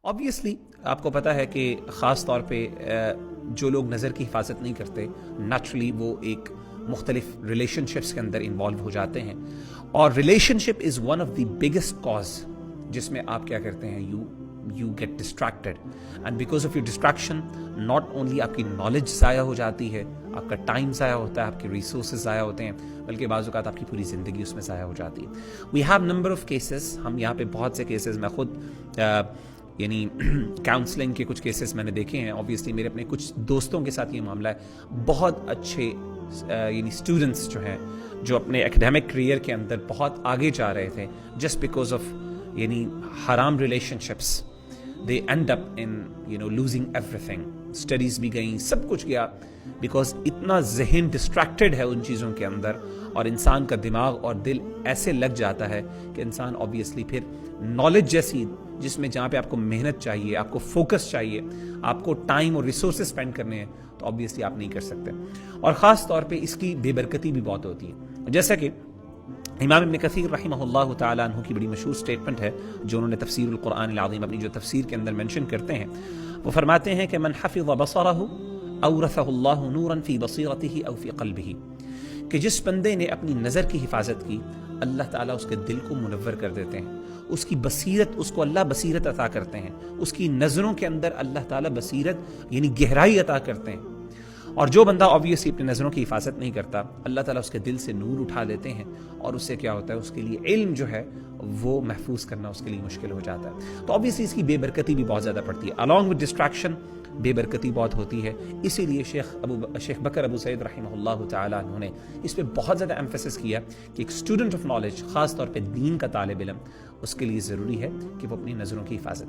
Obviously आपको पता है कि ख़ास तौर पे जो लोग नज़र की हिफाजत नहीं करते नेचुरली वो एक मुख्तलिफ रिलेशनशिप्स के अंदर इन्वॉल्व हो जाते हैं, और relationship is one of the biggest cause जिसमें आप क्या करते हैं, you get distracted, and because of your distraction not only आपकी नॉलेज ज़ाया हो जाती है, आपका टाइम ज़ाया होता है, आपके रिसोर्सेज ज़ाया होते हैं, बल्कि बाज़ औक़ात आपकी पूरी ज़िंदगी उसमें ज़ाया हो जाती है। We have number of cases, हम यहाँ पे बहुत से केसेस, मैं खुद यानी काउंसलिंग के कुछ केसेस मैंने देखे हैं। ऑब्वियसली मेरे अपने कुछ दोस्तों के साथ ये मामला है, बहुत अच्छे यानी स्टूडेंट्स जो हैं, जो अपने एकेडमिक करियर के अंदर बहुत आगे जा रहे थे, जस्ट बिकॉज ऑफ यानी हराम relationships they and up in losing everything, studies भी गई, सब कुछ गया, बिकॉज इतना जहन डिस्ट्रैक्टेड है उन चीज़ों के अंदर, और इंसान का दिमाग और दिल ऐसे लग जाता है कि इंसान ऑब्वियसली फिर नॉलेज जैसी, जिसमें जहाँ पे आपको मेहनत चाहिए, आपको फोकस चाहिए, आपको टाइम और रिसोर्सेज स्पेंड करने हैं, तो ऑब्वियसली आप नहीं कर सकते। और ख़ास तौर पे इसकी बेबरकती भी बहुत होती है। जैसा कि इमाम इब्न कसीर रहिमहुल्लाह ताला अन्हु की बड़ी मशहूर स्टेटमेंट है, जो उन्होंने तफसीरुल कुरान अल अज़ीम अपनी जो तफसीर के अंदर मेंशन करते हैं, वो फरमाते हैं कि मन हफ़िज़ बसरहु औरसहुल्लाहु नूरन फ़ी बसीरतिही औ फ़ी क़ल्बिही, कि जिस बंदे ने अपनी नज़र की हिफाजत की, अल्लाह ताला उसके दिल को मुनव्वर कर देते हैं, उसकी बसीरत, उसको अल्लाह बसीरत अता करते हैं, उसकी नज़रों के अंदर अल्लाह ताला बसीरत यानी गहराई अता करते हैं। और जो बंदा ऑब्वियसली अपनी नज़रों की हिफाजत नहीं करता, अल्लाह ताला उसके दिल से नूर उठा देते हैं, और उससे क्या होता है, उसके लिए इल्म जो है वो महफूज करना उसके लिए मुश्किल हो जाता है। तो ऑब्वियसली इसकी बेबरकती भी बहुत ज़्यादा पड़ती है, अलॉन्ग विद डिस्ट्रैक्शन बेबरकती बहुत होती है। इसीलिए शेख बकर अबू सईद रहिमहुल्लाह ताला उन्होंने इस पर बहुत ज़्यादा एम्फेसिस किया कि एक स्टूडेंट ऑफ नॉलेज, ख़ास तौर पे दीन का तालिब इल्म, उसके लिए ज़रूरी है कि वो अपनी नज़रों की हिफाजत